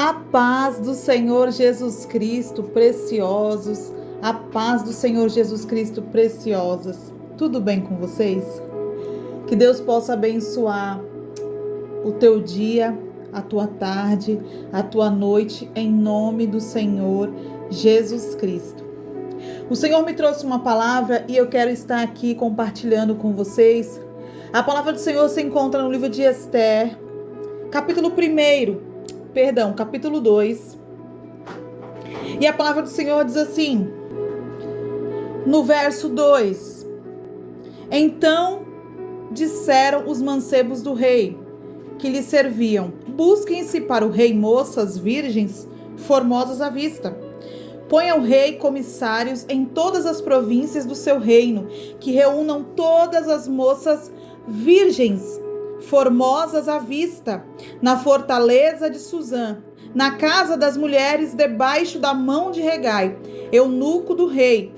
A paz do Senhor Jesus Cristo, preciosos. A paz do Senhor Jesus Cristo, preciosas. Tudo bem com vocês? Que Deus possa abençoar o teu dia, a tua tarde, a tua noite, em nome do Senhor Jesus Cristo. O Senhor me trouxe uma palavra e eu quero estar aqui compartilhando com vocês. A palavra do Senhor se encontra no livro de Esther, capítulo 2. E a palavra do Senhor diz assim, no verso 2: Então disseram os mancebos do rei, que lhe serviam: busquem-se para o rei moças virgens, formosas à vista. Ponha o rei comissários em todas as províncias do seu reino, que reúnam todas as moças virgens, formosas à vista, na fortaleza de Suzã, na casa das mulheres, debaixo da mão de Regai, eunuco do rei,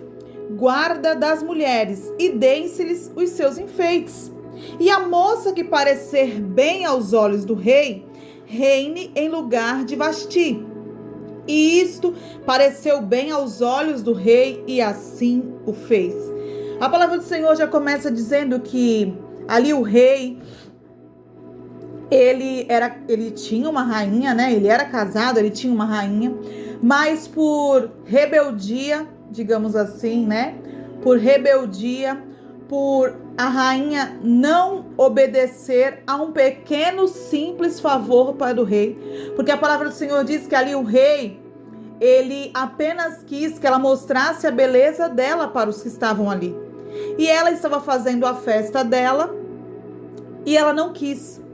guarda das mulheres, e deem-se-lhes os seus enfeites. E a moça que parecer bem aos olhos do rei, reine em lugar de Vasti. E isto pareceu bem aos olhos do rei, e assim o fez. A palavra do Senhor já começa dizendo que ali o rei, ele tinha uma rainha, né? Ele era casado, ele tinha uma rainha, mas por rebeldia, digamos assim, né? Por rebeldia, por a rainha não obedecer a um pequeno, simples favor para o rei, porque a palavra do Senhor diz que ali o rei, ele apenas quis que ela mostrasse a beleza dela para os que estavam ali. E ela estava fazendo a festa dela e ela não quis.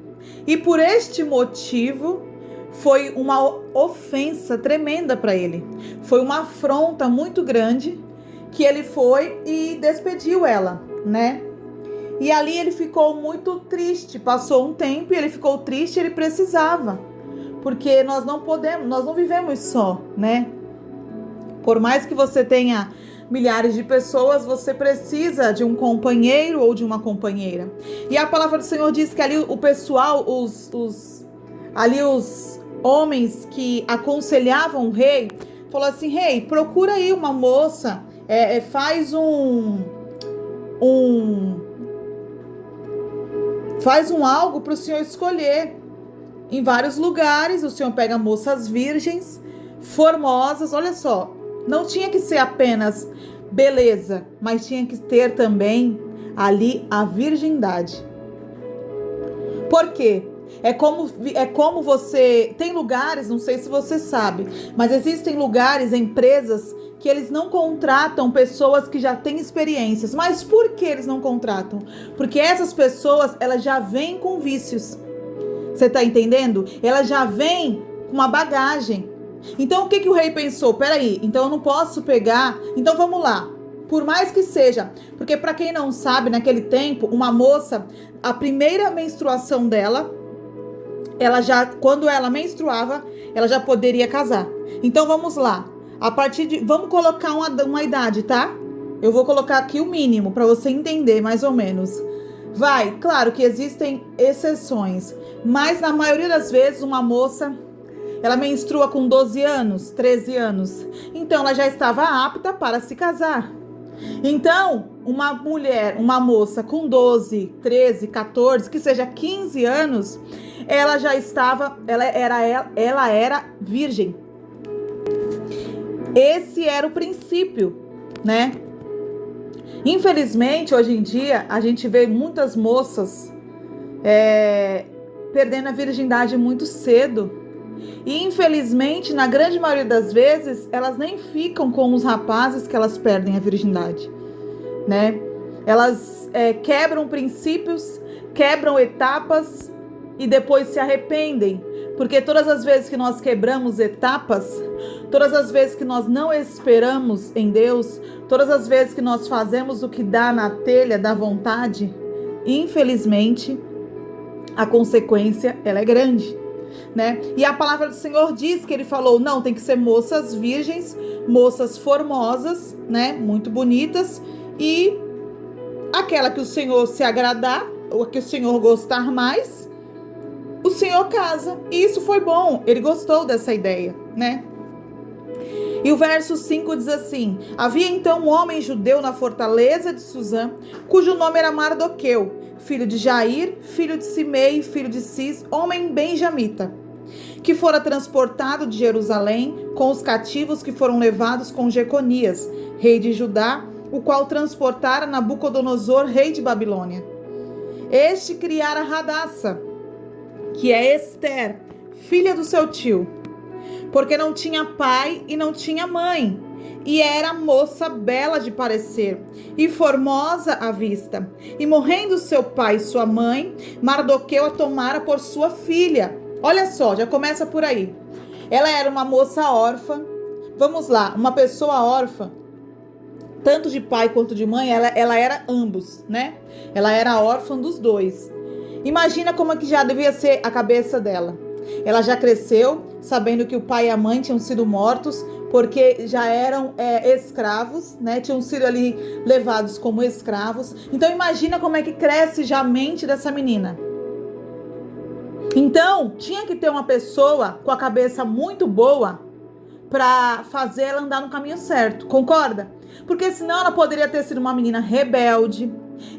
E por este motivo foi uma ofensa tremenda para ele. Foi uma afronta muito grande que ele foi e despediu ela, né? E ali ele ficou muito triste. Passou um tempo e ele ficou triste, ele precisava. Porque nós não vivemos só, né? Por mais que você tenha milhares de pessoas, você precisa de um companheiro ou de uma companheira. E a palavra do Senhor diz que ali o pessoal, os homens que aconselhavam o rei, falou assim: rei, procura aí uma moça, faz algo para o senhor escolher. Em vários lugares, o senhor pega moças virgens, formosas, olha só, não tinha que ser apenas beleza, mas tinha que ter também ali a virgindade. Por quê? É como você... Tem lugares, não sei se você sabe, mas existem lugares, empresas, que eles não contratam pessoas que já têm experiências. Mas por que eles não contratam? Porque essas pessoas, elas já vêm com vícios. Você tá entendendo? Elas já vêm com uma bagagem. Então o que o rei pensou? Peraí, então eu não posso pegar... Então vamos lá. Por mais que seja... Porque para quem não sabe, naquele tempo, uma moça, a primeira menstruação dela, quando ela menstruava, ela já poderia casar. Então vamos lá. Vamos colocar uma idade, tá? Eu vou colocar aqui o mínimo para você entender mais ou menos. Claro que existem exceções, mas na maioria das vezes uma moça, ela menstrua com 12 anos, 13 anos. Então ela já estava apta para se casar. Então, uma moça com 12, 13, 14, que seja 15 anos, ela era virgem. Esse era o princípio, né? Infelizmente, hoje em dia, a gente vê muitas moças perdendo a virgindade muito cedo. E, infelizmente, na grande maioria das vezes, elas nem ficam com os rapazes que elas perdem a virgindade, né? Elas quebram princípios, quebram etapas e depois se arrependem. Porque todas as vezes que nós quebramos etapas, todas as vezes que nós não esperamos em Deus, todas as vezes que nós fazemos o que dá na telha da vontade, infelizmente, a consequência, ela é grande, né? E a palavra do Senhor diz que ele falou, não, tem que ser moças virgens, moças formosas, né? Muito bonitas, e aquela que o Senhor se agradar, ou que o Senhor gostar mais, o Senhor casa. E isso foi bom, ele gostou dessa ideia, né? E o verso 5 diz assim: havia então um homem judeu na fortaleza de Suzã, cujo nome era Mardoqueu, filho de Jair, filho de Simei, filho de Cis, homem benjamita, que fora transportado de Jerusalém com os cativos que foram levados com Jeconias, rei de Judá, o qual transportara Nabucodonosor, rei de Babilônia. Este criara Radassa, que é Ester, filha do seu tio, porque não tinha pai e não tinha mãe, e era moça bela de parecer, e formosa à vista. E morrendo seu pai e sua mãe, Mardoqueu a tomara por sua filha. Olha só, já começa por aí. Ela era uma moça órfã. Vamos lá, uma pessoa órfã, tanto de pai quanto de mãe, ela era ambos, né? Ela era órfã dos dois. Imagina como é que já devia ser a cabeça dela. Ela já cresceu sabendo que o pai e a mãe tinham sido mortos porque já eram escravos, né? Tinham sido ali levados como escravos. Então imagina como é que cresce já a mente dessa menina. Então tinha que ter uma pessoa com a cabeça muito boa para fazer ela andar no caminho certo, concorda? Porque senão ela poderia ter sido uma menina rebelde,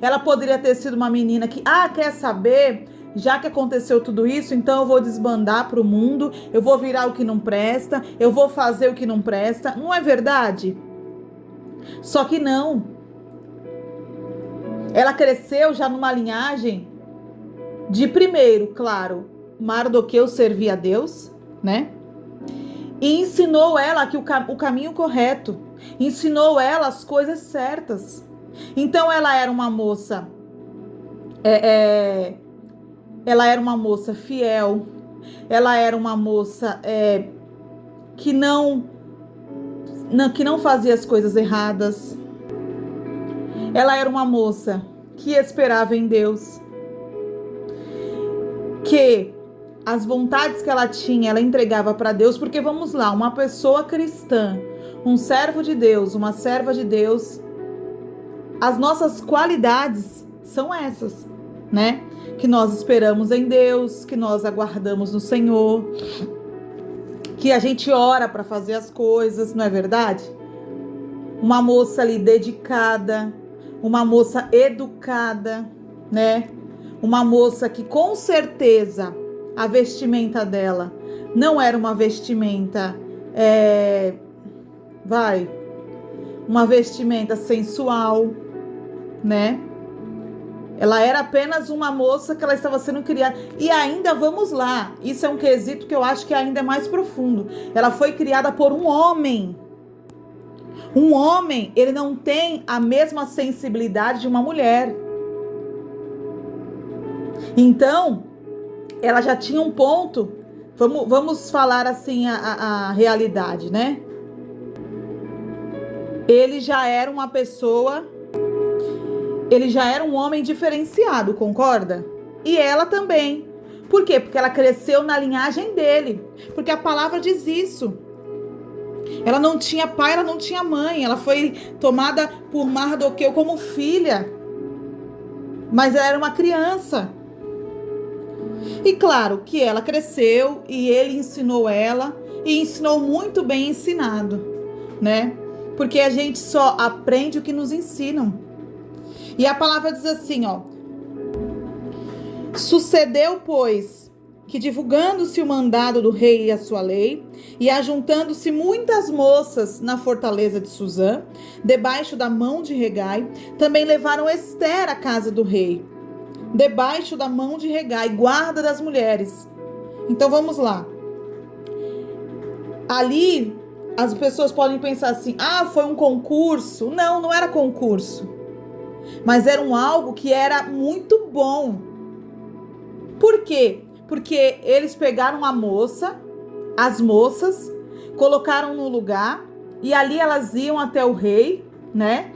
ela poderia ter sido uma menina que, quer saber, já que aconteceu tudo isso, então eu vou desbandar para o mundo, eu vou virar o que não presta, eu vou fazer o que não presta, não é verdade? Só que não. Ela cresceu já numa linhagem de, primeiro, claro, Mardoqueu servia a Deus, né? E ensinou ela que o caminho correto, ensinou ela as coisas certas. Então ela era uma moça, ela era uma moça fiel, ela era uma moça que não fazia as coisas erradas. Ela era uma moça que esperava em Deus, que as vontades que ela tinha, ela entregava para Deus, porque vamos lá, uma pessoa cristã, um servo de Deus, uma serva de Deus, as nossas qualidades são essas, né? Que nós esperamos em Deus, que nós aguardamos no Senhor, que a gente ora para fazer as coisas, não é verdade? Uma moça ali dedicada, uma moça educada, né? Uma moça que com certeza a vestimenta dela não era uma vestimenta, uma vestimenta sensual, né? Ela era apenas uma moça que ela estava sendo criada. E ainda, vamos lá, isso é um quesito que eu acho que ainda é mais profundo. Ela foi criada por um homem. Um homem, ele não tem a mesma sensibilidade de uma mulher. Então, ela já tinha um ponto, vamos falar assim a realidade, né? Ele já era uma pessoa, ele já era um homem diferenciado, concorda? E ela também. Por quê? Porque ela cresceu na linhagem dele. Porque a palavra diz isso. Ela não tinha pai, ela não tinha mãe. Ela foi tomada por Mardoqueu como filha. Mas ela era uma criança. E claro que ela cresceu e ele ensinou ela. E ensinou muito bem ensinado, né? Porque a gente só aprende o que nos ensinam. E a palavra diz assim, ó. Sucedeu, pois, que divulgando-se o mandado do rei e a sua lei, e ajuntando-se muitas moças na fortaleza de Suzã, debaixo da mão de Hegai, também levaram Ester à casa do rei, debaixo da mão de Hegai, guarda das mulheres. Então vamos lá. Ali, as pessoas podem pensar assim, foi um concurso. Não, não era concurso. Mas era algo que era muito bom. Por quê? Porque eles pegaram as moças, colocaram no lugar, e ali elas iam até o rei, né?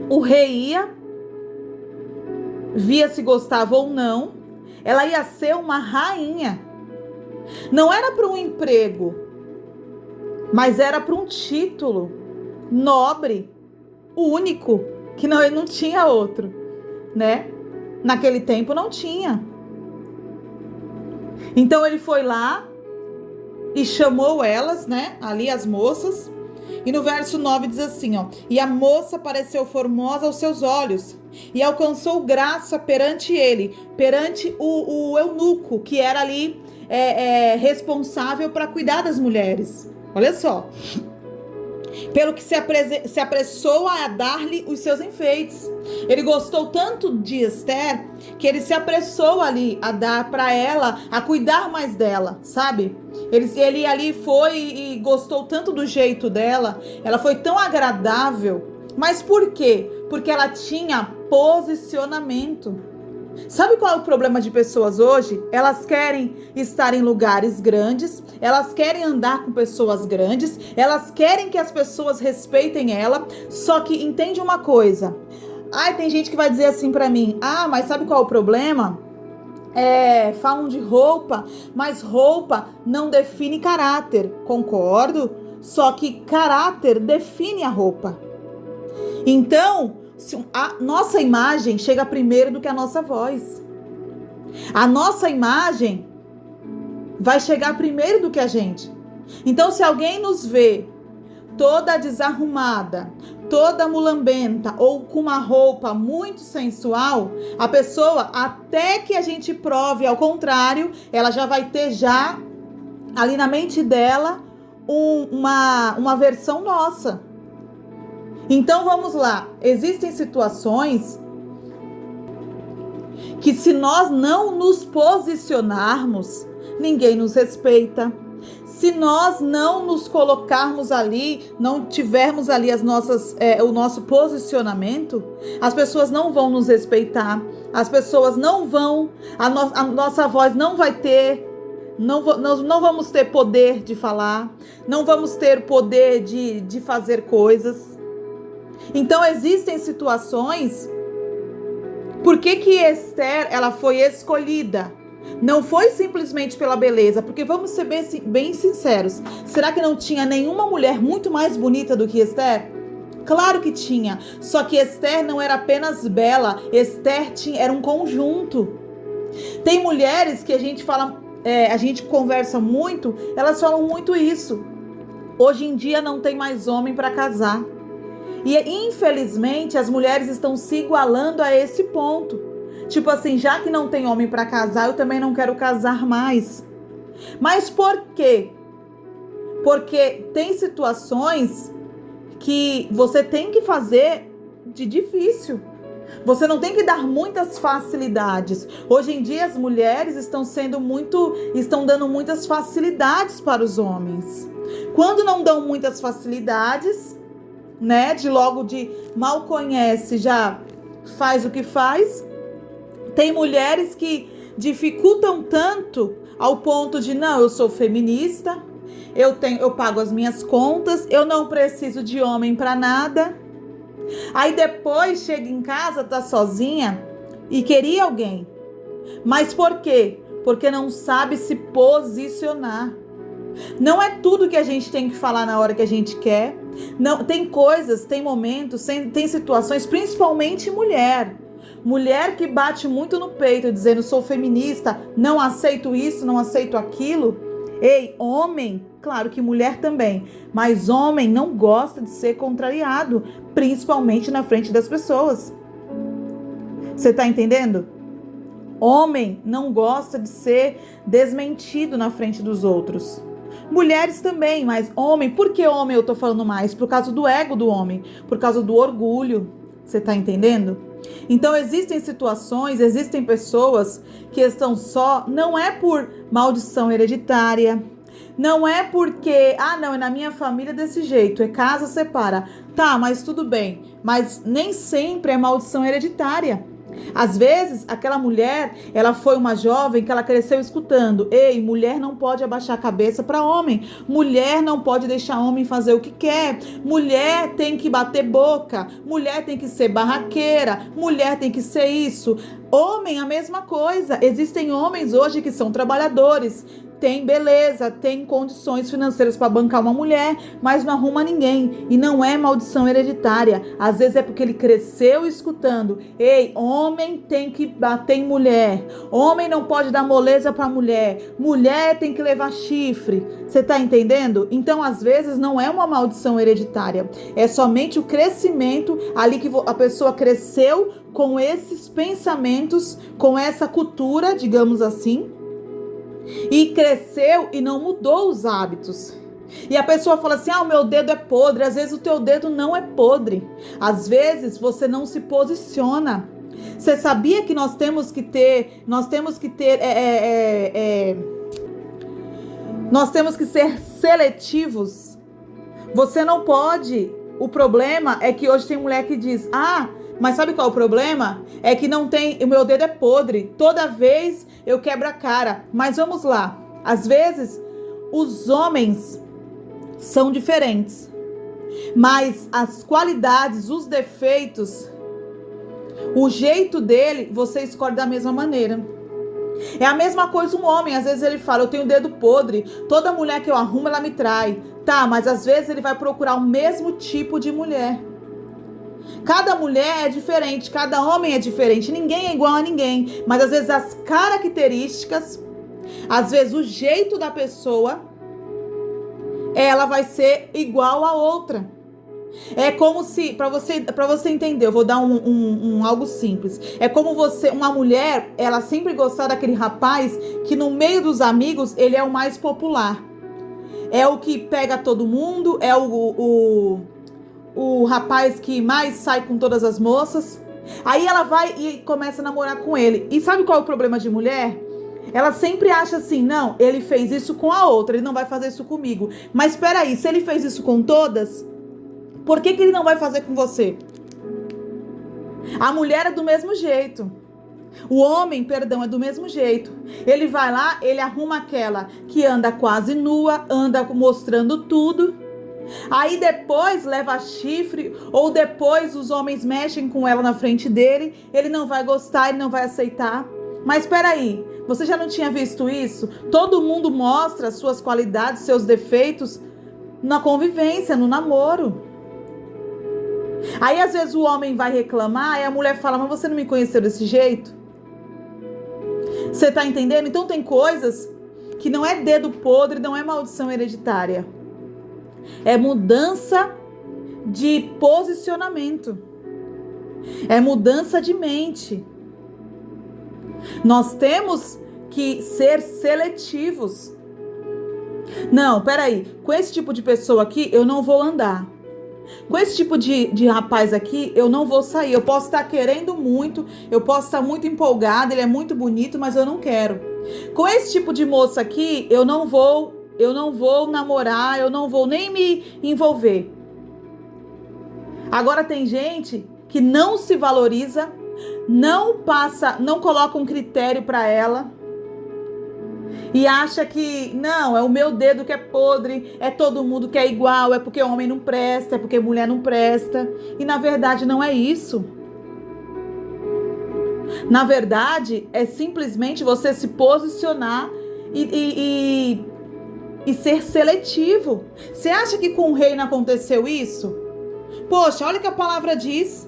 O rei ia, via se gostava ou não, ela ia ser uma rainha. Não era para um emprego, mas era para um título nobre, único, que não tinha outro, né? Naquele tempo não tinha. Então ele foi lá e chamou elas, né? Ali as moças. E no verso 9 diz assim, ó: e a moça pareceu formosa aos seus olhos, e alcançou graça perante ele, perante o eunuco, que era ali responsável para cuidar das mulheres. Olha só. Pelo que se apressou a dar-lhe os seus enfeites. Ele gostou tanto de Esther, que ele se apressou ali a dar para ela, a cuidar mais dela, sabe? Ele ali foi e gostou tanto do jeito dela, ela foi tão agradável. Mas por quê? Porque ela tinha posicionamento. Sabe qual é o problema de pessoas hoje? Elas querem estar em lugares grandes, elas querem andar com pessoas grandes, elas querem que as pessoas respeitem ela, só que entende uma coisa. Tem gente que vai dizer assim pra mim, mas sabe qual é o problema? Falam de roupa, mas roupa não define caráter. Concordo, só que caráter define a roupa. Então, a nossa imagem chega primeiro do que a nossa voz. A nossa imagem vai chegar primeiro do que a gente. Então, se alguém nos vê toda desarrumada, toda mulambenta ou com uma roupa muito sensual, a pessoa, até que a gente prove ao contrário, ela já vai ter já ali na mente dela uma versão nossa. Então vamos lá, existem situações que se nós não nos posicionarmos, ninguém nos respeita. Se nós não nos colocarmos ali, não tivermos ali o nosso posicionamento, as pessoas não vão nos respeitar, as pessoas não vão, a nossa voz não vai ter, nós não vamos ter poder de falar, não vamos ter poder de fazer coisas. Então existem situações. Por que Esther ela foi escolhida? Não foi simplesmente pela beleza, porque vamos ser bem sinceros. Será que não tinha nenhuma mulher muito mais bonita do que Esther? Claro que tinha. Só que Esther não era apenas bela. Esther era um conjunto. Tem mulheres que a gente fala, a gente conversa muito, elas falam muito isso. Hoje em dia não tem mais homem para casar. E infelizmente as mulheres estão se igualando a esse ponto. Tipo assim, já que não tem homem para casar, eu também não quero casar mais. Mas por quê? Porque tem situações que você tem que fazer de difícil. Você não tem que dar muitas facilidades. Hoje em dia as mulheres estão dando muitas facilidades para os homens. Quando não dão muitas facilidades, né, de mal conhece, já faz o que faz. Tem mulheres que dificultam tanto ao ponto de, não, eu sou feminista, eu pago as minhas contas, eu não preciso de homem para nada. Aí depois chega em casa, tá sozinha e queria alguém. Mas por quê? Porque não sabe se posicionar. Não é tudo que a gente tem que falar na hora que a gente quer. Não, tem coisas, tem momentos, tem situações, principalmente mulher. Mulher que bate muito no peito, dizendo, sou feminista, não aceito isso, não aceito aquilo. Ei, homem, claro que mulher também, mas homem não gosta de ser contrariado, principalmente na frente das pessoas. Você tá entendendo? Homem não gosta de ser desmentido na frente dos outros. Mulheres também, mas homem, por que homem eu tô falando mais? Por causa do ego do homem, por causa do orgulho. Você tá entendendo? Então existem situações, existem pessoas que estão só, não é por maldição hereditária, não é porque, não, é na minha família desse jeito, é casa, separa. Tá, mas tudo bem, mas nem sempre é maldição hereditária. Às vezes, aquela mulher, ela foi uma jovem que ela cresceu escutando, ei, mulher não pode abaixar a cabeça para homem, mulher não pode deixar homem fazer o que quer, mulher tem que bater boca, mulher tem que ser barraqueira, mulher tem que ser isso. Homem, a mesma coisa. Existem homens hoje que são trabalhadores, tem beleza, tem condições financeiras para bancar uma mulher, mas não arruma ninguém. E não é maldição hereditária. Às vezes é porque ele cresceu escutando: ei, homem tem que bater em mulher, homem não pode dar moleza para mulher, mulher tem que levar chifre. Você tá entendendo? Então, às vezes, não é uma maldição hereditária. É somente o crescimento ali que a pessoa cresceu com esses pensamentos, com essa cultura, digamos assim, e cresceu e não mudou os hábitos. E a pessoa fala assim: o meu dedo é podre. Às vezes o teu dedo não é podre. Às vezes você não se posiciona. Você sabia que nós temos que ser seletivos? Você não pode. O problema é que hoje tem mulher que diz: mas sabe qual é o problema? É que não tem, o meu dedo é podre. Toda vez eu quebro a cara. Mas vamos lá. Às vezes, os homens são diferentes. Mas as qualidades, os defeitos, o jeito dele, você escolhe da mesma maneira. É a mesma coisa um homem. Às vezes ele fala: eu tenho dedo podre. Toda mulher que eu arrumo, ela me trai. Tá, mas às vezes ele vai procurar o mesmo tipo de mulher. Cada mulher é diferente, cada homem é diferente, ninguém é igual a ninguém, mas às vezes as características, às vezes o jeito da pessoa, ela vai ser igual a outra. É como se, para você entender, eu vou dar algo simples. É como uma mulher, ela sempre gostar daquele rapaz que no meio dos amigos, ele é o mais popular. É o que pega todo mundo, é o rapaz que mais sai com todas as moças. Aí ela vai e começa a namorar com ele. E sabe qual é o problema de mulher? Ela sempre acha assim: não, ele fez isso com a outra, ele não vai fazer isso comigo. Mas espera aí, se ele fez isso com todas, por que ele não vai fazer com você? A mulher é do mesmo jeito. O homem, perdão, é do mesmo jeito. Ele vai lá, ele arruma aquela que anda quase nua, anda mostrando tudo. Aí depois leva chifre, ou depois os homens mexem com ela na frente dele, ele não vai gostar, ele não vai aceitar. Mas espera aí, você já não tinha visto isso? Todo mundo mostra suas qualidades, seus defeitos na convivência, no namoro. Aí às vezes o homem vai reclamar e a mulher fala: mas você não me conheceu desse jeito? Você tá entendendo? Então tem coisas que não é dedo podre, não é maldição hereditária. É mudança de posicionamento. É mudança de mente. Nós temos que ser seletivos. Não, peraí. Com esse tipo de pessoa aqui, eu não vou andar. Com esse tipo de rapaz aqui, eu não vou sair. Eu posso estar querendo muito, eu posso estar muito empolgada, ele é muito bonito, mas eu não quero. Com esse tipo de moça aqui, eu não vou namorar, eu não vou nem me envolver. Agora tem gente que não se valoriza, não coloca um critério para ela e acha que não, é o meu dedo que é podre, é todo mundo que é igual, é porque homem não presta, é porque mulher não presta. E na verdade não é isso. Na verdade é simplesmente você se posicionar e ser seletivo. Você acha que com o rei não aconteceu isso? Poxa, olha o que a palavra diz.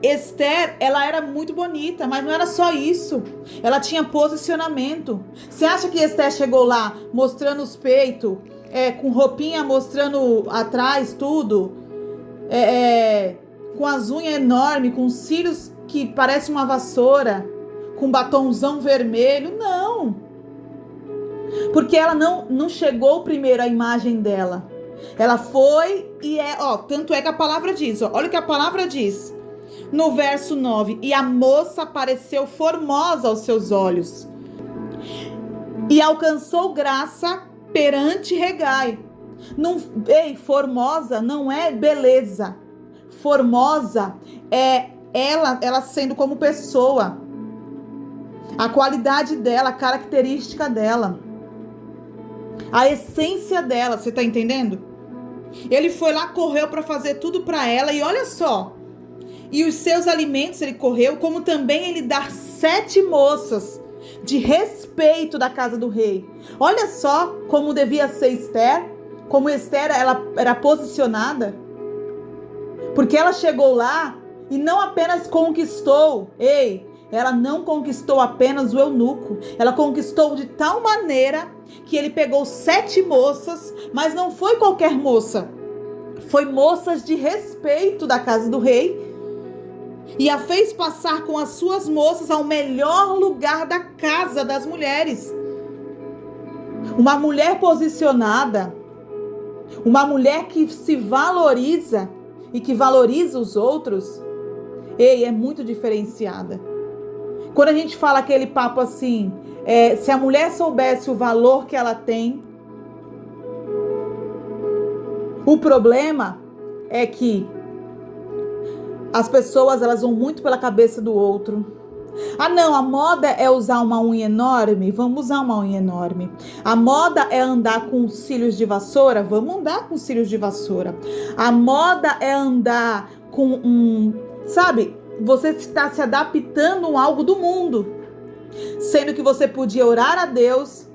Esther, ela era muito bonita, mas não era só isso. Ela tinha posicionamento. Você acha que Esther chegou lá mostrando os peitos, com roupinha mostrando atrás tudo, com as unhas enormes, com cílios que parece uma vassoura, com batonzão vermelho? Não. Porque ela não chegou primeiro à imagem dela. Ela foi e tanto é que a palavra diz, olha o que a palavra diz. No verso 9, e a moça pareceu formosa aos seus olhos, e alcançou graça perante Hegai. Formosa não é beleza. Formosa é ela sendo como pessoa. A qualidade dela, a característica dela. A essência dela, você tá entendendo? Ele foi lá, correu para fazer tudo para ela, e olha só. E os seus alimentos ele correu, como também ele dar 7 moças de respeito da casa do rei. Olha só como devia ser Esther, como Esther ela era posicionada, porque ela chegou lá e não apenas conquistou, ela não conquistou apenas o eunuco, ela conquistou de tal maneira que ele pegou 7 moças, mas não foi qualquer moça, foi moças de respeito da casa do rei, e a fez passar com as suas moças ao melhor lugar da casa das mulheres. Uma mulher posicionada, uma mulher que se valoriza e que valoriza os outros, é muito diferenciada. Quando a gente fala aquele papo assim, se a mulher soubesse o valor que ela tem, o problema é que as pessoas, elas vão muito pela cabeça do outro. Ah, não, a moda é usar uma unha enorme? Vamos usar uma unha enorme. A moda é andar com cílios de vassoura? Vamos andar com cílios de vassoura. A moda é andar com sabe, você está se adaptando a algo do mundo, sendo que você podia orar a Deus.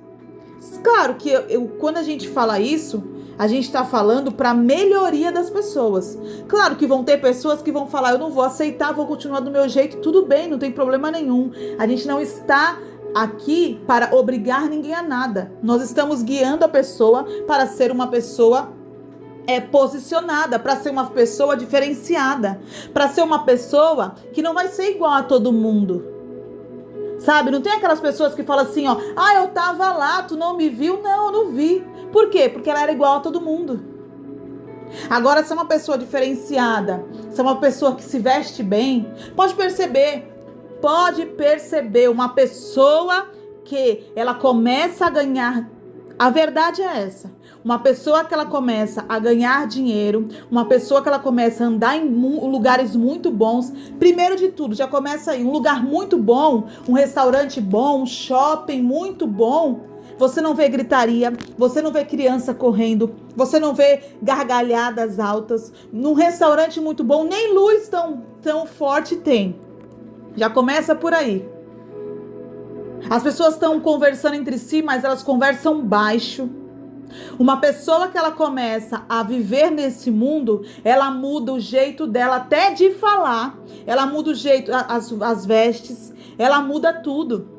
Claro que quando a gente fala isso, a gente está falando para a melhoria das pessoas. Claro que vão ter pessoas que vão falar, eu não vou aceitar, vou continuar do meu jeito, tudo bem, não tem problema nenhum. A gente não está aqui para obrigar ninguém a nada. Nós estamos guiando a pessoa para ser uma pessoa posicionada, para ser uma pessoa diferenciada, para ser uma pessoa que não vai ser igual a todo mundo. Sabe, não tem aquelas pessoas que falam assim, eu tava lá, tu não me viu? Não, eu não vi. Por quê? Porque ela era igual a todo mundo. Agora, se é uma pessoa diferenciada, se é uma pessoa que se veste bem, pode perceber uma pessoa que ela começa a ganhar, a verdade é essa, uma pessoa que ela começa a ganhar dinheiro, uma pessoa que ela começa a andar em lugares muito bons, primeiro de tudo, já começa aí, um lugar muito bom, um restaurante bom, um shopping muito bom, você não vê gritaria, você não vê criança correndo, você não vê gargalhadas altas, num restaurante muito bom, nem luz tão forte tem, já começa por aí. As pessoas estão conversando entre si, mas elas conversam baixo. Uma pessoa que ela começa a viver nesse mundo, ela muda o jeito dela até de falar, ela muda o jeito, as vestes, ela muda tudo.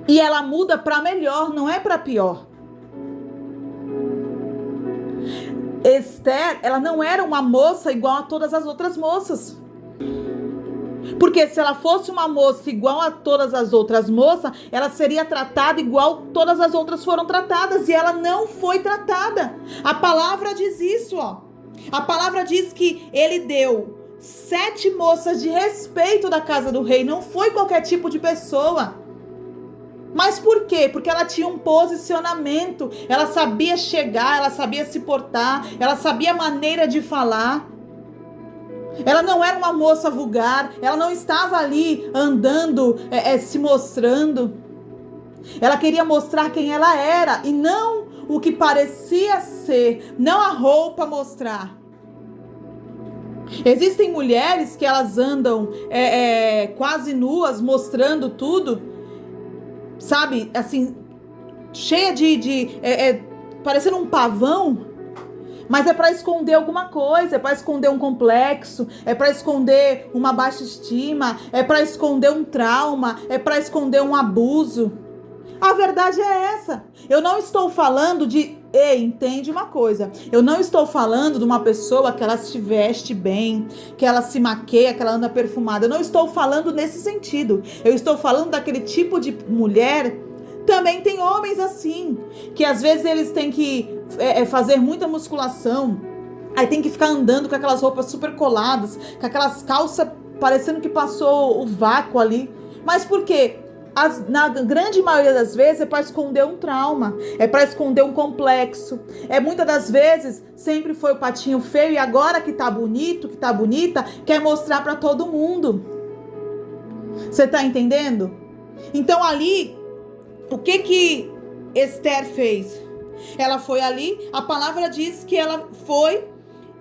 E ela muda para melhor, não é para pior. Esther, ela não era uma moça igual a todas as outras moças. Porque se ela fosse uma moça igual a todas as outras moças, ela seria tratada igual todas as outras foram tratadas. E ela não foi tratada. A palavra diz isso, A palavra diz que ele deu 7 moças de respeito da casa do rei. Não foi qualquer tipo de pessoa. Mas por quê? Porque ela tinha um posicionamento. Ela sabia chegar, ela sabia se portar, ela sabia a maneira de falar. Ela não era uma moça vulgar, ela não estava ali andando, se mostrando. Ela queria mostrar quem ela era e não o que parecia ser, não a roupa mostrar. Existem mulheres que elas andam quase nuas, mostrando tudo, sabe, assim, cheia parecendo um pavão. Mas é para esconder alguma coisa, é para esconder um complexo, é para esconder uma baixa estima, é para esconder um trauma, é para esconder um abuso. A verdade é essa. Eu não estou falando de... entende uma coisa. Eu não estou falando de uma pessoa que ela se veste bem, que ela se maqueia, que ela anda perfumada. Eu não estou falando nesse sentido. Eu estou falando daquele tipo de mulher. Também tem homens assim, que às vezes eles têm que fazer muita musculação, aí tem que ficar andando com aquelas roupas super coladas, com aquelas calças parecendo que passou o vácuo ali. Mas por quê? Na grande maioria das vezes é para esconder um trauma, é para esconder um complexo. Muitas das vezes sempre foi o patinho feio e agora que tá bonito, que tá bonita, quer mostrar para todo mundo. Você tá entendendo? Então ali, o que Esther fez? Ela foi ali, a palavra diz que ela foi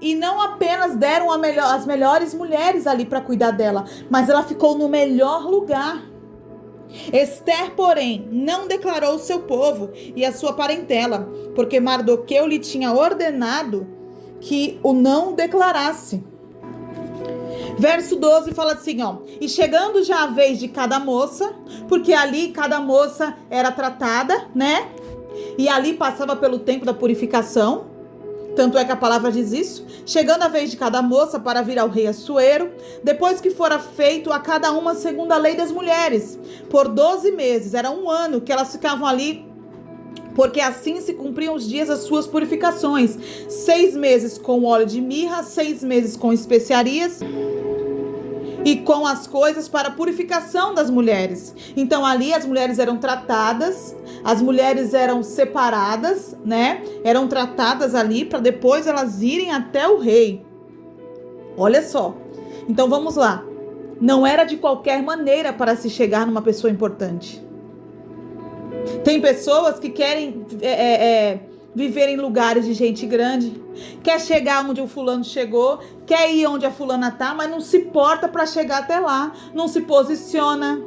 e não apenas deram as melhores mulheres ali para cuidar dela, mas ela ficou no melhor lugar. Esther, porém, não declarou o seu povo e a sua parentela, porque Mardoqueu lhe tinha ordenado que o não declarasse. Verso 12 fala assim, ó: e chegando já a vez de cada moça, porque ali cada moça era tratada, né? E ali passava pelo tempo da purificação. Tanto é que a palavra diz isso. Chegando a vez de cada moça para vir ao rei Assuero, depois que fora feito a cada uma segundo a lei das mulheres, por 12 meses, era um ano que elas ficavam ali, porque assim se cumpriam os dias das suas purificações. 6 meses com óleo de mirra, 6 meses com especiarias e com as coisas para a purificação das mulheres. Então ali as mulheres eram tratadas, as mulheres eram separadas, né? Eram tratadas ali para depois elas irem até o rei. Olha só. Então vamos lá. Não era de qualquer maneira para se chegar numa pessoa importante. Tem pessoas que querem viver em lugares de gente grande, quer chegar onde o fulano chegou, quer ir onde a fulana tá, mas não se porta para chegar até lá, não se posiciona,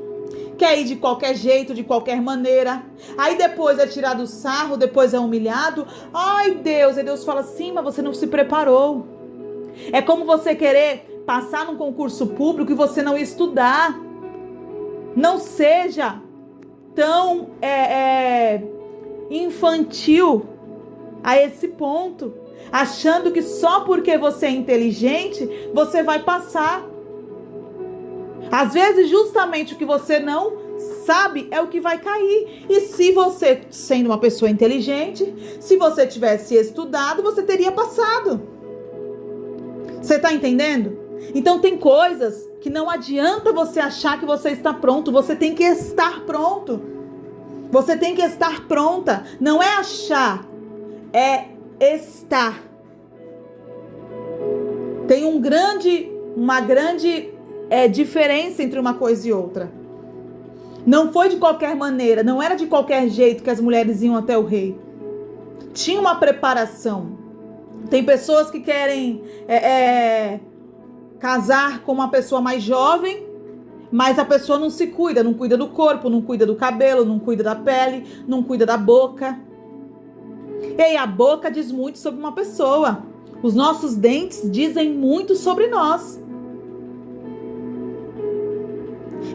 quer ir de qualquer jeito, de qualquer maneira. Aí depois é tirado o sarro, depois é humilhado. Ai Deus, e Deus fala assim, mas você não se preparou. É como você querer passar num concurso público e você não estudar. Não seja tão infantil a esse ponto, achando que só porque você é inteligente, você vai passar. Às vezes, justamente o que você não sabe é o que vai cair. E se você, sendo uma pessoa inteligente, se você tivesse estudado, você teria passado. Você está entendendo? Então tem coisas que não adianta você achar que você está pronto. Você tem que estar pronto. Você tem que estar pronta. Não é achar, é estar. Tem uma grande diferença entre uma coisa e outra. Não foi de qualquer maneira, não era de qualquer jeito que as mulheres iam até o rei. Tinha uma preparação. Tem pessoas que querem casar com uma pessoa mais jovem, mas a pessoa não se cuida, não cuida do corpo, não cuida do cabelo, não cuida da pele, não cuida da boca. E a boca diz muito sobre uma pessoa. Os nossos dentes dizem muito sobre nós.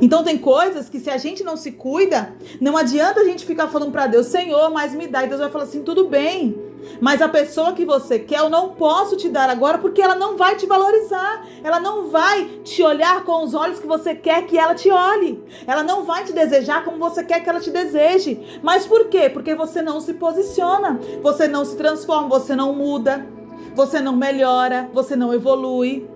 Então tem coisas que se a gente não se cuida, não adianta a gente ficar falando para Deus, Senhor, mas me dá. E Deus vai falar assim, tudo bem. Mas a pessoa que você quer, eu não posso te dar agora, porque ela não vai te valorizar. Ela não vai te olhar com os olhos que você quer que ela te olhe. Ela não vai te desejar como você quer que ela te deseje. Mas por quê? Porque você não se posiciona. Você não se transforma, você não muda. Você não melhora, você não evolui.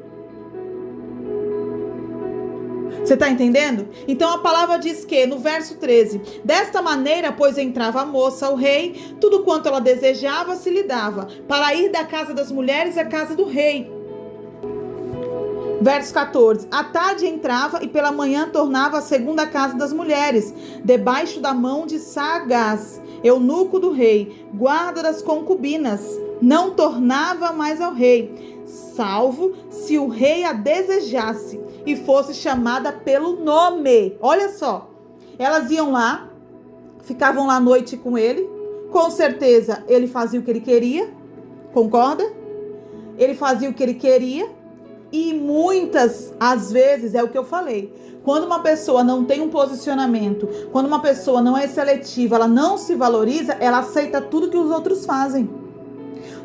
Você está entendendo? Então a palavra diz que, no verso 13, desta maneira, pois entrava a moça ao rei, tudo quanto ela desejava se lhe dava, para ir da casa das mulheres à casa do rei. Verso 14, à tarde entrava e pela manhã tornava a segunda casa das mulheres, debaixo da mão de Sagaz, eunuco do rei, guarda das concubinas, não tornava mais ao rei, salvo se o rei a desejasse e fosse chamada pelo nome. Olha só, elas iam lá, ficavam lá à noite com ele, com certeza ele fazia o que ele queria, concorda? Ele fazia o que ele queria. E muitas, às vezes, é o que eu falei, quando uma pessoa não tem um posicionamento, quando uma pessoa não é seletiva, ela não se valoriza, ela aceita tudo que os outros fazem.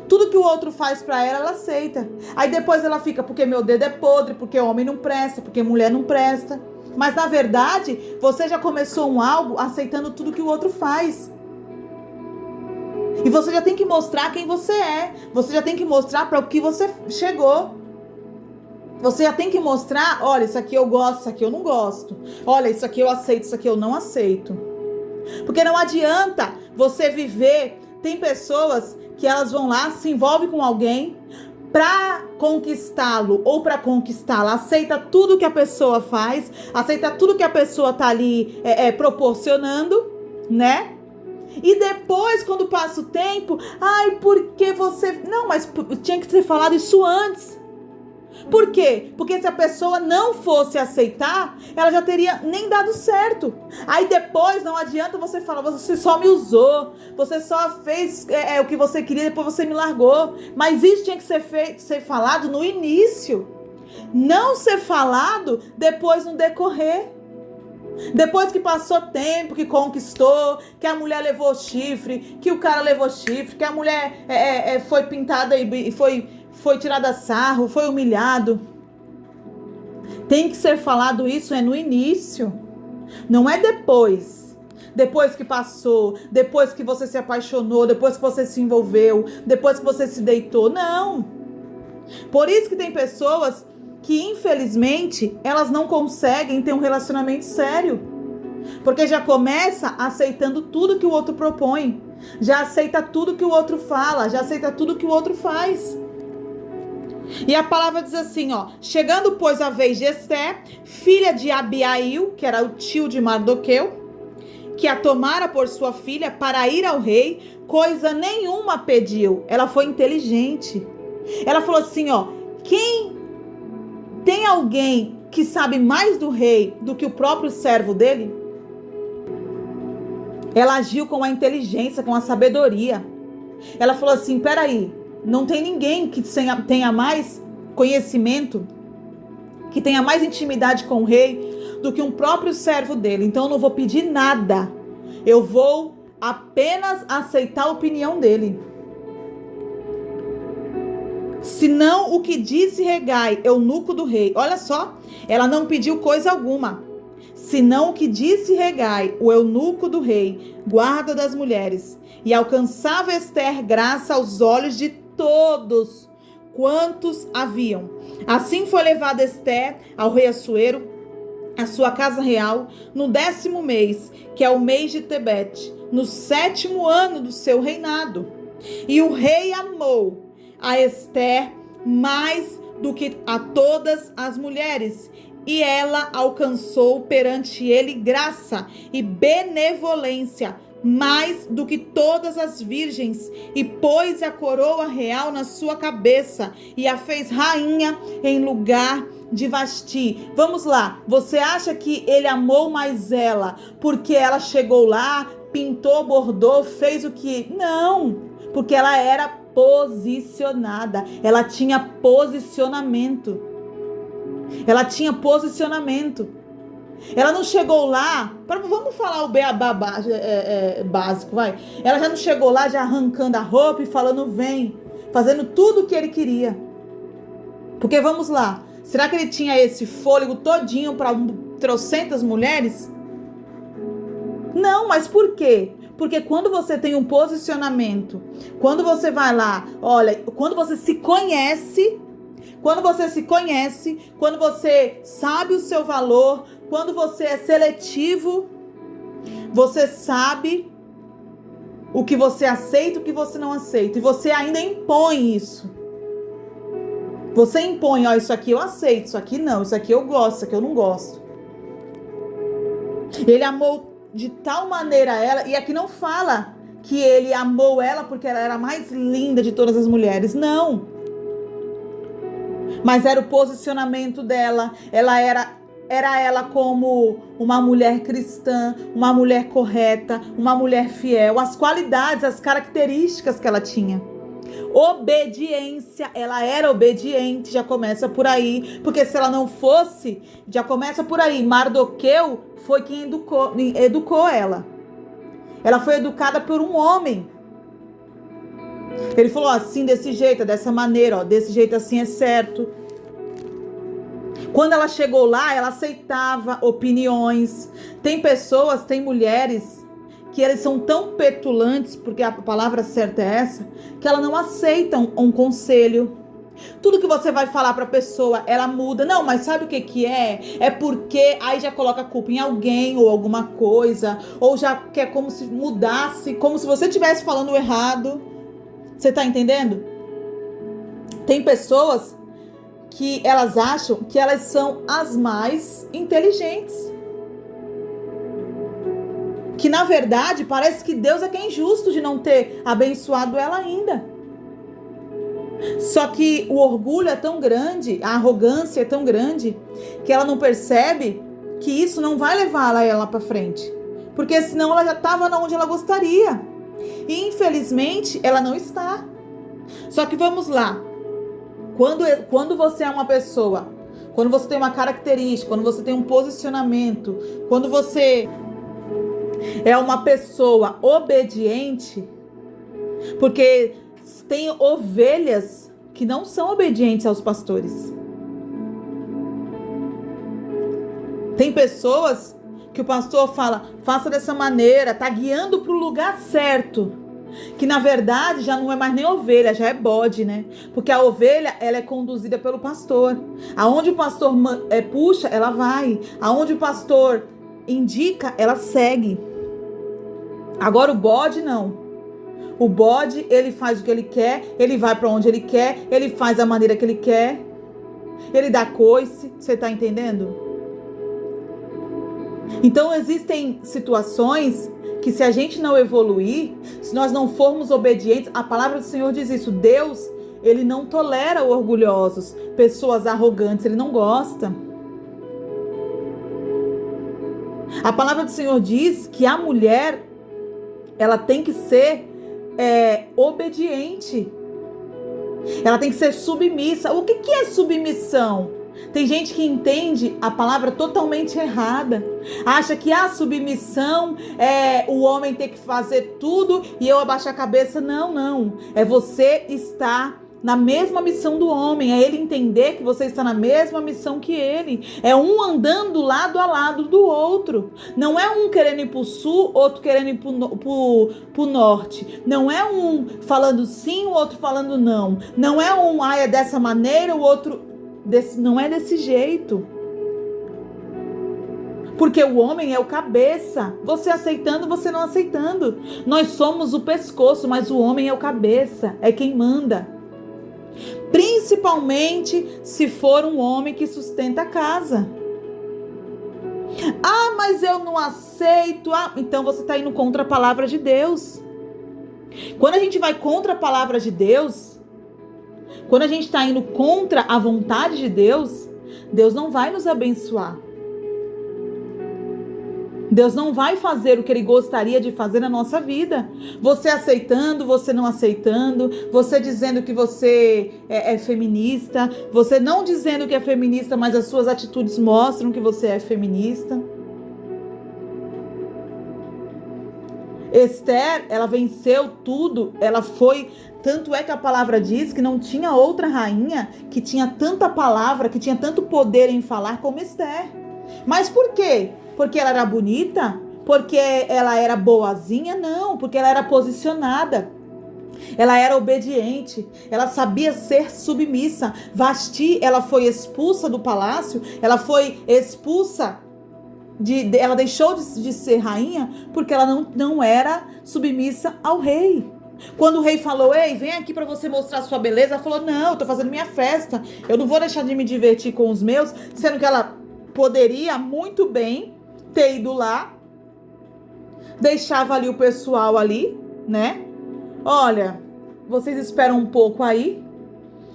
Tudo que o outro faz pra ela, ela aceita. Aí depois ela fica, porque meu dedo é podre, porque homem não presta, porque mulher não presta. Mas na verdade, você já começou algo aceitando tudo que o outro faz. E você já tem que mostrar quem você é. Você já tem que mostrar para o que você chegou. Você já tem que mostrar, olha, isso aqui eu gosto, isso aqui eu não gosto. Olha, isso aqui eu aceito, isso aqui eu não aceito. Porque não adianta você viver... Tem pessoas que elas vão lá, se envolvem com alguém para conquistá-lo ou para conquistá-la. Aceita tudo que a pessoa faz, aceita tudo que a pessoa tá ali proporcionando, né? E depois, quando passa o tempo, ai, porque você... Não, mas tinha que ter falado isso antes. Por quê? Porque se a pessoa não fosse aceitar, ela já teria nem dado certo. Aí depois não adianta você falar, você só me usou, você só fez o que você queria, depois você me largou. Mas isso tinha que ser falado no início. Não ser falado depois no decorrer. Depois que passou tempo, que conquistou, que a mulher levou chifre, que o cara levou chifre, que a mulher foi pintada e foi tirada sarro, foi humilhado. Tem que ser falado isso no início. Não é depois. Depois que passou, depois que você se apaixonou, depois que você se envolveu, depois que você se deitou. Não. Por isso que tem pessoas que, infelizmente, elas não conseguem ter um relacionamento sério. Porque já começa aceitando tudo que o outro propõe. Já aceita tudo que o outro fala. Já aceita tudo que o outro faz. E a palavra diz assim, ó. Chegando, pois, a vez de Esté, filha de Abiail, que era o tio de Mardoqueu, que a tomara por sua filha para ir ao rei, coisa nenhuma pediu. Ela foi inteligente. Ela falou assim, ó. Tem alguém que sabe mais do rei do que o próprio servo dele? Ela agiu com a inteligência, com a sabedoria. Ela falou assim, peraí, não tem ninguém que tenha mais conhecimento, que tenha mais intimidade com o rei do que um próprio servo dele. Então eu não vou pedir nada. Eu vou apenas aceitar a opinião dele. Senão o que disse Hegai, eunuco do rei. Olha só, ela não pediu coisa alguma. Senão o que disse Hegai, o eunuco do rei, guarda das mulheres. E alcançava Ester graça aos olhos de todos quantos haviam. Assim foi levada Ester ao rei Assuero, a sua casa real, no 10º mês, que é o mês de Tebete, no 7º ano do seu reinado. E o rei amou a Ester mais do que a todas as mulheres, e ela alcançou perante ele graça e benevolência mais do que todas as virgens, e pôs a coroa real na sua cabeça e a fez rainha em lugar de Vasti. Vamos lá, você acha que ele amou mais ela porque ela chegou lá, pintou, bordou, fez o que? Não, porque ela era posicionada, ela tinha posicionamento. Ela tinha posicionamento. Ela não chegou lá, vamos falar o beabá básico, vai. Ela já não chegou lá já arrancando a roupa e falando vem, fazendo tudo o que ele queria. Porque vamos lá, será que ele tinha esse fôlego todinho para trocentas mulheres? Não, mas por quê? Porque quando você tem um posicionamento, quando você vai lá, olha, quando você se conhece, quando você sabe o seu valor, quando você é seletivo, você sabe o que você aceita e o que você não aceita. E você ainda impõe isso. Você impõe, ó, isso aqui eu aceito, isso aqui não, isso aqui eu gosto, isso aqui eu não gosto. Ele amou de tal maneira ela, e aqui não fala que ele amou ela porque ela era a mais linda de todas as mulheres, não. Mas era o posicionamento dela, ela era ela como uma mulher cristã, uma mulher correta, uma mulher fiel, as qualidades, as características que ela tinha. Obediência, ela era obediente, já começa por aí, porque se ela não fosse, já começa por aí. Mardoqueu foi quem educou ela. Ela foi educada por um homem. Ele falou assim, desse jeito, dessa maneira, ó, desse jeito assim é certo. Quando ela chegou lá, ela aceitava opiniões. Tem pessoas, tem mulheres que eles são tão petulantes, porque a palavra certa é essa, que elas não aceitam um conselho. Tudo que você vai falar para a pessoa, ela muda. Não, mas sabe o que é? É porque aí já coloca a culpa em alguém ou alguma coisa, ou já quer como se mudasse, como se você estivesse falando errado. Você tá entendendo? Tem pessoas que elas acham que elas são as mais inteligentes. Que na verdade parece que Deus é que é injusto de não ter abençoado ela ainda. Só que o orgulho é tão grande, a arrogância é tão grande, que ela não percebe que isso não vai levar ela para frente. Porque senão ela já estava onde ela gostaria. E infelizmente ela não está. Só que vamos lá. Quando você é uma pessoa, quando você tem uma característica, quando você tem um posicionamento, quando você é uma pessoa obediente, porque tem ovelhas que não são obedientes aos pastores. Tem pessoas que o pastor fala, faça dessa maneira, tá guiando para o lugar certo. Que na verdade já não é mais nem ovelha, já é bode, né? Porque a ovelha, ela é conduzida pelo pastor. Aonde o pastor puxa, ela vai. Aonde o pastor indica, ela segue. Agora o bode não. O bode, ele faz o que ele quer, ele vai para onde ele quer, ele faz da maneira que ele quer. Ele dá coice, você tá entendendo? Então existem situações que se a gente não evoluir, se nós não formos obedientes, a palavra do Senhor diz isso, Deus, ele não tolera orgulhosos, pessoas arrogantes, ele não gosta. A palavra do Senhor diz que a mulher, ela tem que ser obediente, ela tem que ser submissa. O que é submissão? Tem gente que entende a palavra totalmente errada. Acha que a submissão é o homem ter que fazer tudo e eu abaixar a cabeça. Não, não. É você estar na mesma missão do homem. É ele entender que você está na mesma missão que ele. É um andando lado a lado do outro. Não é um querendo ir para o sul, outro querendo ir para o norte. Não é um falando sim, o outro falando não. Não é um, é dessa maneira, o outro... não é desse jeito. Porque o homem é o cabeça. Você aceitando, você não aceitando. Nós somos o pescoço, mas o homem é o cabeça. É quem manda. Principalmente se for um homem que sustenta a casa. Ah, mas eu não aceito. Ah, então você está indo contra a palavra de Deus. Quando a gente vai contra a palavra de Deus, quando a gente está indo contra a vontade de Deus, Deus não vai nos abençoar. Deus não vai fazer o que Ele gostaria de fazer na nossa vida. Você aceitando, você não aceitando, você dizendo que você é feminista, você não dizendo que é feminista, mas as suas atitudes mostram que você é feminista. Esther, ela venceu tudo, ela foi... Tanto é que a palavra diz que não tinha outra rainha que tinha tanta palavra, que tinha tanto poder em falar como Esther. Mas por quê? Porque ela era bonita? Porque ela era boazinha? Não, porque ela era posicionada. Ela era obediente, ela sabia ser submissa. Vasti, ela foi expulsa do palácio, ela foi expulsa, ela deixou de ser rainha porque ela não era submissa ao rei. Quando o rei falou, ei, vem aqui para você mostrar sua beleza, ela falou, não, eu tô fazendo minha festa, eu não vou deixar de me divertir com os meus, sendo que ela poderia muito bem ter ido lá, deixava ali o pessoal ali, né? Olha, vocês esperam um pouco aí,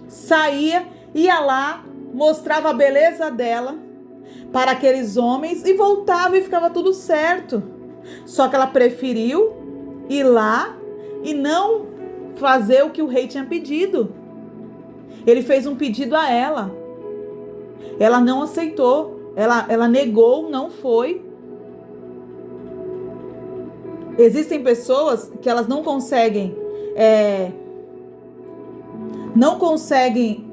saía, ia lá, mostrava a beleza dela para aqueles homens e voltava e ficava tudo certo. Só que ela preferiu ir lá e não fazer o que o rei tinha pedido. Ele fez um pedido a ela. Ela não aceitou. Ela negou, não foi. Existem pessoas que elas não conseguem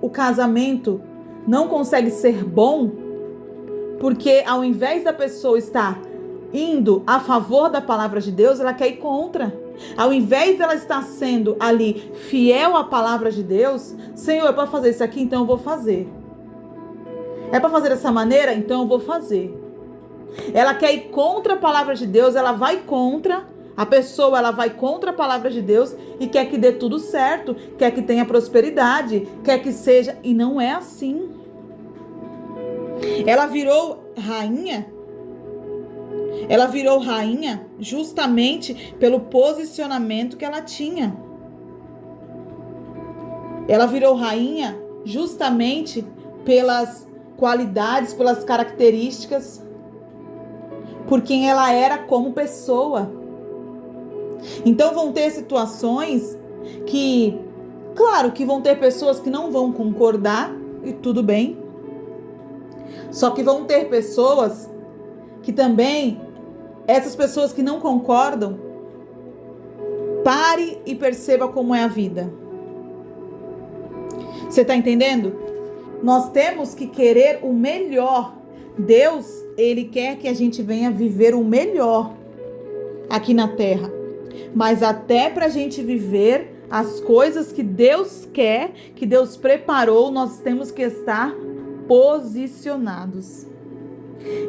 o casamento, não consegue ser bom, porque ao invés da pessoa estar indo a favor da palavra de Deus, ela quer ir contra. Ao invés dela estar sendo ali fiel à palavra de Deus, Senhor, é para fazer isso aqui, então eu vou fazer. É para fazer dessa maneira, então eu vou fazer. Ela quer ir contra a palavra de Deus, ela vai contra a pessoa, ela vai contra a palavra de Deus e quer que dê tudo certo, quer que tenha prosperidade, quer que seja, e não é assim. Ela virou rainha justamente pelo posicionamento que ela tinha. Ela virou rainha justamente pelas qualidades, pelas características, por quem ela era como pessoa. Então vão ter situações que, claro que vão ter pessoas que não vão concordar, e tudo bem. Só que vão ter pessoas que também, essas pessoas que não concordam, pare e perceba como é a vida. Você está entendendo? Nós temos que querer o melhor. Deus, Ele quer que a gente venha viver o melhor aqui na terra. Mas até para a gente viver as coisas que Deus quer, que Deus preparou, nós temos que estar posicionados.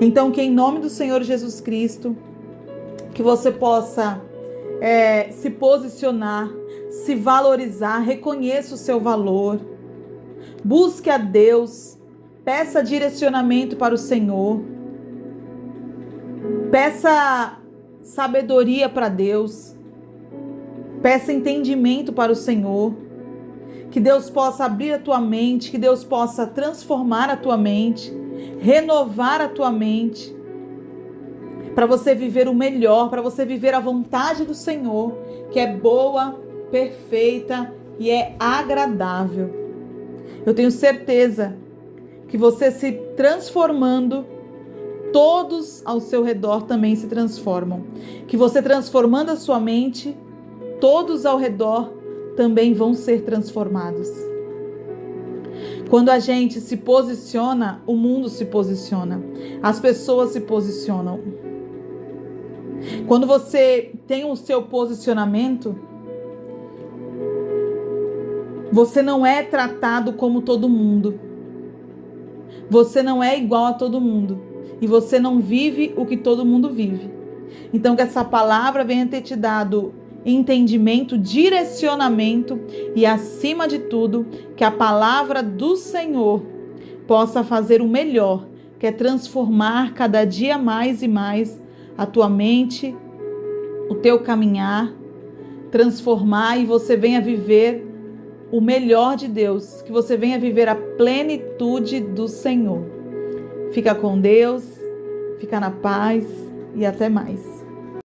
Então, que em nome do Senhor Jesus Cristo, que você possa se posicionar, se valorizar, reconheça o seu valor, busque a Deus, peça direcionamento para o Senhor, peça sabedoria para Deus, peça entendimento para o Senhor, que Deus possa abrir a tua mente, que Deus possa transformar a tua mente, renovar a tua mente, para você viver o melhor, para você viver a vontade do Senhor, que é boa, perfeita e é agradável. Eu tenho certeza que você se transformando, todos ao seu redor também se transformam. Que você transformando a sua mente, todos ao redor também vão ser transformados. Quando a gente se posiciona, o mundo se posiciona. As pessoas se posicionam. Quando você tem o seu posicionamento, você não é tratado como todo mundo. Você não é igual a todo mundo. E você não vive o que todo mundo vive. Então que essa palavra venha ter te dado entendimento, direcionamento e, acima de tudo, que a palavra do Senhor possa fazer o melhor, que é transformar cada dia mais e mais a tua mente, o teu caminhar, transformar e você venha viver o melhor de Deus, que você venha viver a plenitude do Senhor. Fica com Deus, fica na paz e até mais.